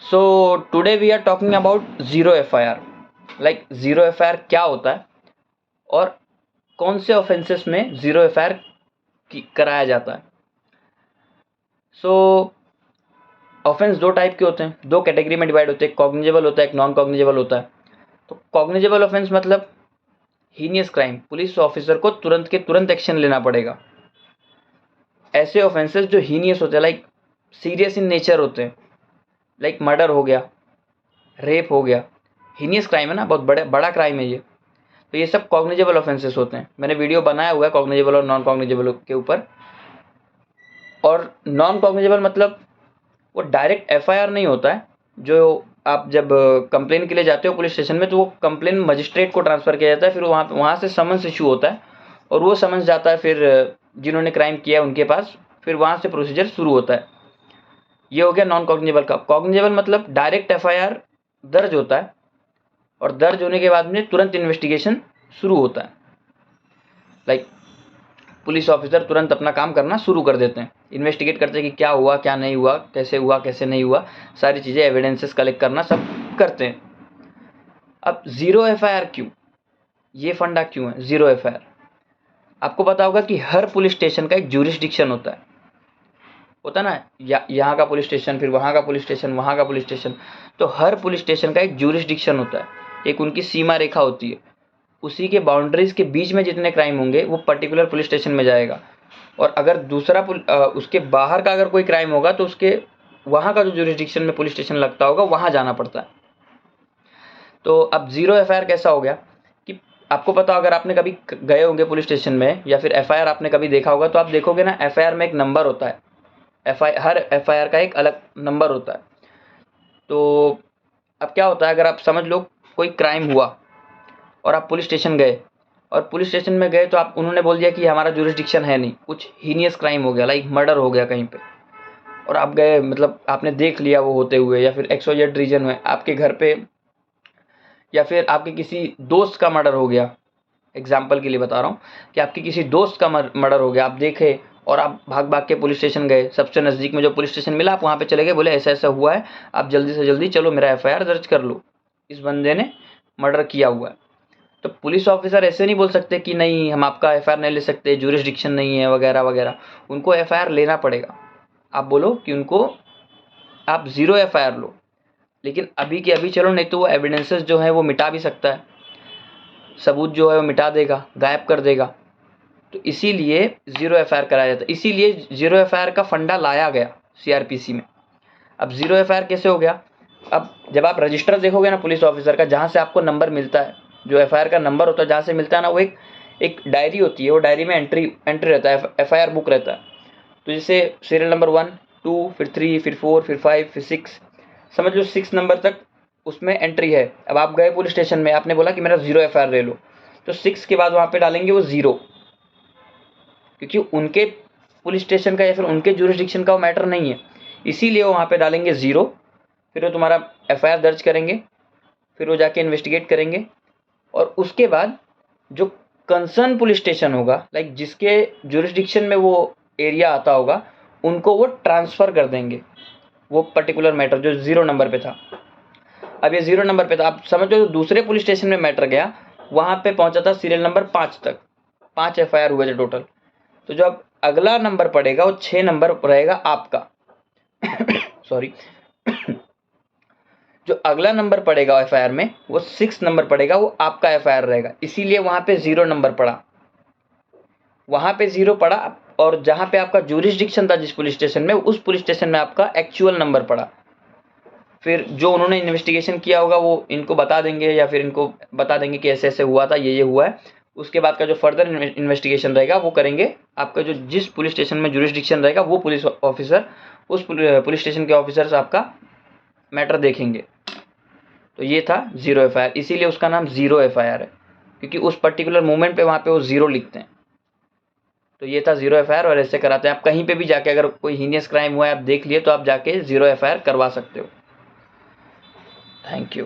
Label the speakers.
Speaker 1: So today we are talking about zero FIR. Like zero FIR क्या होता है और कौन से ऑफेंसेस में ज़ीरो एफआईआर कराया जाता है। सो ऑफेंस दो टाइप के होते हैं, दो कैटेगरी में डिवाइड होते हैं, कॉग्निजेबल होता है, एक नॉन कॉग्निजेबल होता है। तो कॉग्निजेबल ऑफेंस मतलब हीनियस क्राइम, पुलिस ऑफिसर को तुरंत के तुरंत एक्शन लेना पड़ेगा। ऐसे ऑफेंसेस जो हीनियस होते हैं, लाइक सीरियस इन नेचर होते हैं, लाइक मर्डर हो गया, रेप हो गया, हीनियस क्राइम है ना, बहुत बड़ा क्राइम है ये। तो ये सब कॉग्निजेबल ऑफेंसेस होते हैं। मैंने वीडियो बनाया हुआ है कॉग्निजेबल और नॉन कॉग्निजेबल के ऊपर। और नॉन कॉग्निजेबल मतलब वो डायरेक्ट एफआईआर नहीं होता है। जो आप जब कंप्लेन के लिए जाते हो पुलिस स्टेशन में, तो वो कंप्लेन मजिस्ट्रेट को ट्रांसफ़र किया जाता है, फिर वहाँ से समन्स इशू होता है और वो समन्स जाता है फिर जिन्होंने क्राइम किया उनके पास, फिर वहाँ से प्रोसीजर शुरू होता है। ये हो गया नॉन कॉग्निजेबल का। कॉग्निजेबल मतलब डायरेक्ट एफआईआर दर्ज होता है और दर्ज होने के बाद में तुरंत इन्वेस्टिगेशन शुरू होता है। लाइक पुलिस ऑफिसर तुरंत अपना काम करना शुरू कर देते हैं, इन्वेस्टिगेट करते हैं कि क्या हुआ, क्या नहीं हुआ, कैसे नहीं हुआ, सारी चीज़ें एविडेंसेस कलेक्ट करना सब करते हैं। अब ज़ीरो एफआईआर क्यों, ये फंडा क्यों है ज़ीरो एफआईआर? आपको पता होगा कि हर पुलिस स्टेशन का एक ज्यूरिसडिक्शन होता है ना, यहाँ का पुलिस स्टेशन, फिर वहाँ का पुलिस स्टेशन, वहाँ का पुलिस स्टेशन। तो हर पुलिस स्टेशन का एक ज्यूरिसडिक्शन होता है, एक उनकी सीमा रेखा होती है। उसी के बाउंड्रीज के बीच में जितने क्राइम होंगे वो पर्टिकुलर पुलिस स्टेशन में जाएगा। और अगर दूसरा उसके बाहर का अगर कोई क्राइम होगा तो उसके वहाँ का जो ज्यूरिसडिक्शन में पुलिस स्टेशन लगता होगा वहाँ जाना पड़ता है। तो अब ज़ीरो एफआईआर कैसा हो गया कि आपको पता, अगर आपने कभी गए होंगे पुलिस स्टेशन में या फिर एफआईआर आपने कभी देखा होगा, तो आप देखोगे ना एफआईआर में एक नंबर होता है। हर एफआईआर का एक अलग नंबर होता है। तो अब क्या होता है, अगर आप समझ लो कोई क्राइम हुआ और आप पुलिस स्टेशन गए, और पुलिस स्टेशन में गए तो आप उन्होंने बोल दिया कि हमारा ज्यूरिसडिक्शन है नहीं, कुछ हीनियस क्राइम हो गया, लाइक मर्डर हो गया कहीं पे, और आप गए, मतलब आपने देख लिया वो होते हुए, या फिर XYZ रीजन में आपके घर पे, या फिर आपके किसी दोस्त का मर्डर हो गया। एग्जाम्पल के लिए बता रहा हूँ कि आपके किसी दोस्त का मर्डर हो गया, आप देखे और आप भाग भाग के पुलिस स्टेशन गए, सबसे नज़दीक में जो पुलिस स्टेशन मिला आप वहाँ पे चले गए, बोले ऐसा ऐसा हुआ है, आप जल्दी से जल्दी चलो मेरा एफआईआर दर्ज कर लो, इस बंदे ने मर्डर किया हुआ है। तो पुलिस ऑफिसर ऐसे नहीं बोल सकते कि नहीं हम आपका एफआईआर नहीं ले सकते, ज्यूरिसडिक्शन नहीं है वगैरह वगैरह। उनको एफआईआर लेना पड़ेगा। आप बोलो कि उनको आप ज़ीरो एफआईआर लो, लेकिन अभी के अभी चलो, नहीं तो वो एविडेंसेस जो है वो मिटा भी सकता है, सबूत जो है वो मिटा देगा, गायब कर देगा। तो इसीलिए ज़ीरो एफआईआर कराया जाता है, इसीलिए ज़ीरो एफआईआर का फंडा लाया गया सीआरपीसी में। अब ज़ीरो एफआईआर कैसे हो गया? अब जब आप रजिस्टर देखोगे ना पुलिस ऑफिसर का, जहाँ से आपको नंबर मिलता है, जो एफआईआर का नंबर होता है जहाँ से मिलता है ना, वो एक डायरी होती है, वो डायरी में एंट्री रहता है, एफआईआर बुक रहता है। तो जैसे सीरियल नंबर 1, 2, फिर 3, फिर 4, फिर 5, फिर 6, समझ लो 6 नंबर तक उसमें एंट्री है। अब आप गए पुलिस स्टेशन में, आपने बोला कि मेरा ज़ीरो एफआईआर ले लो, तो 6 के बाद वहाँ पे डालेंगे वो ज़ीरो, क्योंकि उनके पुलिस स्टेशन का या फिर उनके ज्यूरिसडिक्शन का वो मैटर नहीं है, इसीलिए वो वहाँ पे डालेंगे ज़ीरो। फिर वो तुम्हारा एफआईआर दर्ज करेंगे, फिर वो जाके इन्वेस्टिगेट करेंगे, और उसके बाद जो कंसर्न पुलिस स्टेशन होगा, लाइक जिसके ज्यूरिसडिक्शन में वो एरिया आता होगा, उनको वो ट्रांसफ़र कर देंगे वो पर्टिकुलर मैटर जो ज़ीरो नंबर पे था। अब ये ज़ीरो नंबर पे था, आप समझो दूसरे पुलिस स्टेशन में मैटर गया, वहाँ पे पहुँचा था सीरियल नंबर 5 तक, 5 एफआईआर हुए थे टोटल। तो जो अब अगला नंबर पड़ेगा वो 6 नंबर रहेगा आपका सॉरी जो अगला नंबर पड़ेगा एफआईआर में वो 6 नंबर पड़ेगा, वो आपका एफआईआर रहेगा, इसीलिए वहाँ पे ज़ीरो नंबर पड़ा, वहाँ पे ज़ीरो पड़ा। और जहाँ पे आपका ज्यूरिसडिक्शन था जिस पुलिस स्टेशन में, उस पुलिस स्टेशन में आपका एक्चुअल नंबर पड़ा। फिर जो उन्होंने इन्वेस्टिगेशन किया होगा वो इनको बता देंगे, या फिर इनको बता देंगे कि ऐसे ऐसे हुआ था, ये हुआ है। उसके बाद का जो फर्दर इन्वेस्टिगेशन रहेगा वो करेंगे आपका जो जिस पुलिस स्टेशन में ज्यूरिसडिक्शन रहेगा वो पुलिस ऑफिसर, उस पुलिस स्टेशन के ऑफिसर्स आपका मैटर देखेंगे। तो ये था ज़ीरो एफआईआर, इसीलिए उसका नाम ज़ीरो एफआईआर है, क्योंकि उस पर्टिकुलर मोमेंट पे वहाँ पे वो ज़ीरो लिखते हैं। तो ये था ज़ीरो एफआईआर, और ऐसे कराते हैं। आप कहीं पे भी जाके अगर कोई हीनियस क्राइम हुआ है आप देख लिए, तो आप जाके ज़ीरो एफआईआर करवा सकते हो। Thank you.